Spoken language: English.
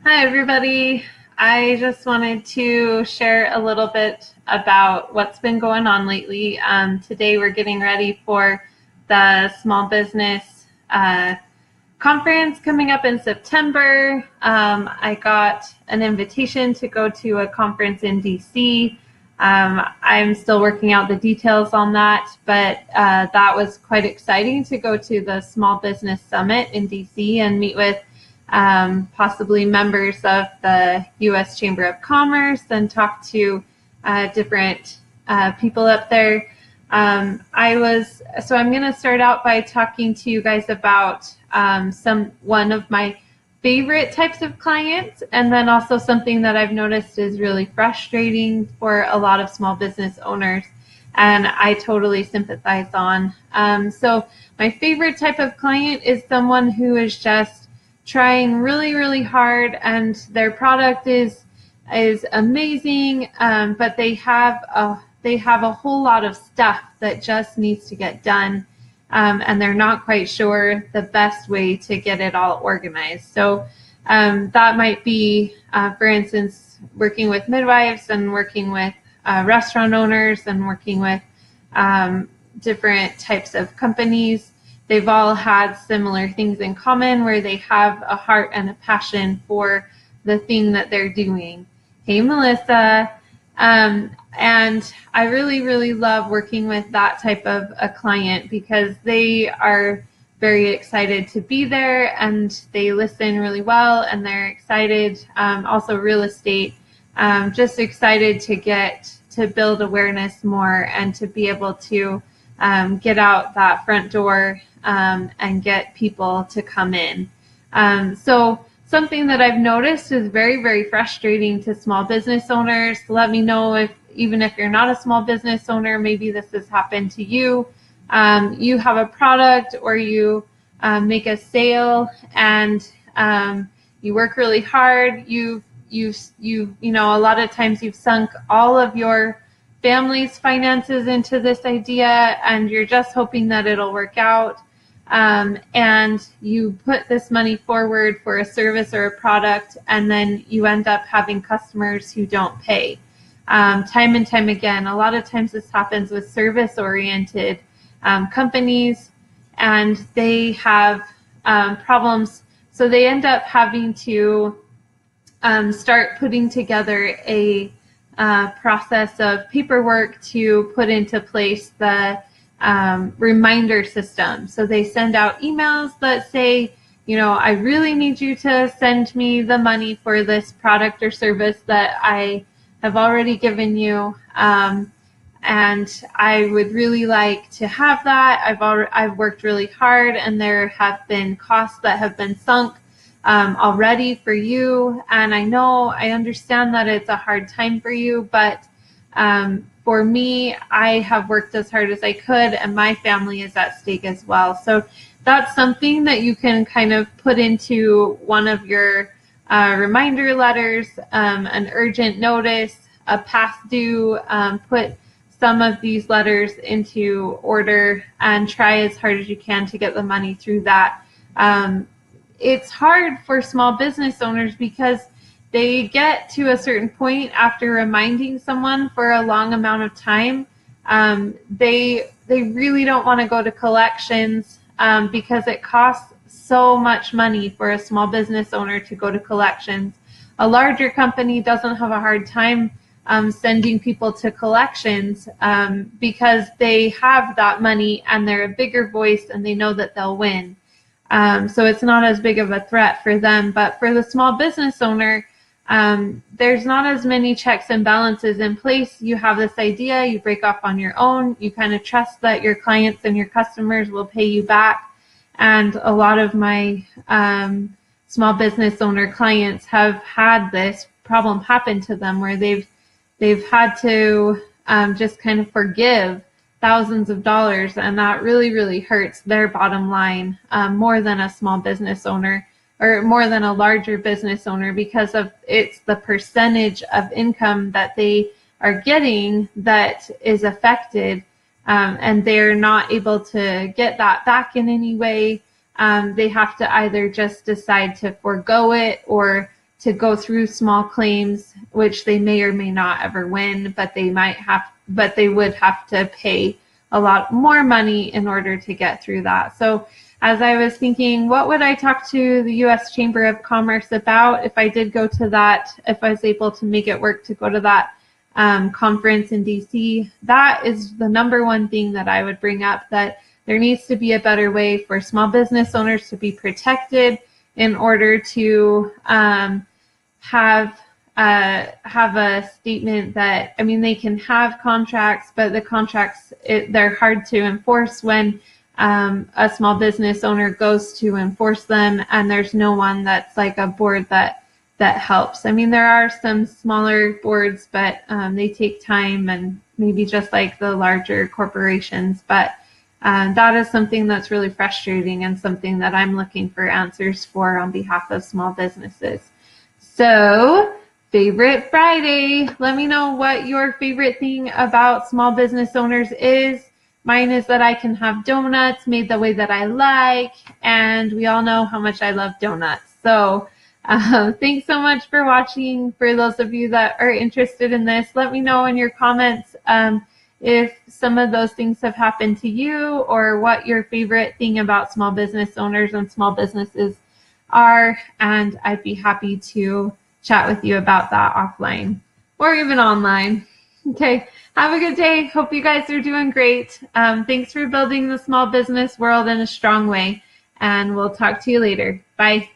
Hi, everybody. I just wanted to share a little bit about what's been going on lately. Today, we're getting ready for the small business conference coming up in September. I got an invitation to go to a conference in DC. I'm still working out the details on that, but that was quite exciting to go to the Small Business Summit in DC and meet with possibly members of the U.S. Chamber of Commerce and talk to different people up there. I'm going to start out by talking to you guys about one of my favorite types of clients, and then also something that I've noticed is really frustrating for a lot of small business owners, and I totally sympathize on. So my favorite type of client is someone who is just trying really, really hard, and their product is amazing, but they have a whole lot of stuff that just needs to get done, and they're not quite sure the best way to get it all organized. So that might be, for instance, working with midwives and working with restaurant owners and working with different types of companies. They've all had similar things in common where they have a heart and a passion for the thing that they're doing. Hey, Melissa. And I really, really love working with that type of a client because they are very excited to be there and they listen really well and they're excited. Also real estate, just excited to get to build awareness more and to be able to get out that front door and get people to come in. So something that I've noticed is very, very frustrating to small business owners. Let me know even if you're not a small business owner, maybe this has happened to you. You have a product or you make a sale and you work really hard. You know, a lot of times you've sunk all of your family's finances into this idea and you're just hoping that it'll work out. And you put this money forward for a service or a product, and then you end up having customers who don't pay. Time and time again, a lot of times this happens with service-oriented companies, and they have problems. So they end up having to start putting together a process of paperwork to put into place the reminder system. So they send out emails that say, you know, I really need you to send me the money for this product or service that I have already given you. And I would really like to have that. I've worked really hard and there have been costs that have been sunk already for you. And I understand that it's a hard time for you, but for me, I have worked as hard as I could and my family is at stake as well. So that's something that you can kind of put into one of your reminder letters, an urgent notice, a past due. Put some of these letters into order and try as hard as you can to get the money through that. It's hard for small business owners because they get to a certain point after reminding someone for a long amount of time. They really don't want to go to collections because it costs so much money for a small business owner to go to collections. A larger company doesn't have a hard time sending people to collections because they have that money and they're a bigger voice and they know that they'll win. So it's not as big of a threat for them. But for the small business owner, there's not as many checks and balances in place. You have this idea, you break off on your own, you kind of trust that your clients and your customers will pay you back. And a lot of my small business owner clients have had this problem happen to them where they've had to just kind of forgive thousands of dollars, and that really, really hurts their bottom line more than a small business owner or more than a larger business owner, because of it's the percentage of income that they are getting that is affected, and they're not able to get that back in any way. They have to either just decide to forego it or to go through small claims, which they may or may not ever win, but they would have to pay a lot more money in order to get through that. So as I was thinking, what would I talk to the U.S. Chamber of Commerce about if I did go to that, if I was able to make it work to go to that conference in DC? That is the number one thing that I would bring up, that there needs to be a better way for small business owners to be protected in order to have a statement that, I mean, they can have contracts, but the contracts, they're hard to enforce when a small business owner goes to enforce them, and there's no one that's like a board that helps. I mean, there are some smaller boards, but they take time, and maybe just like the larger corporations. But that is something that's really frustrating and something that I'm looking for answers for on behalf of small businesses. So, favorite Friday. Let me know what your favorite thing about small business owners is. Mine is that I can have donuts made the way that I like, and we all know how much I love donuts. So thanks so much for watching. For those of you that are interested in this, let me know in your comments if some of those things have happened to you, or what your favorite thing about small business owners and small businesses are, and I'd be happy to chat with you about that offline or even online. Okay, have a good day. Hope you guys are doing great. Thanks for building the small business world in a strong way, and we'll talk to you later. Bye.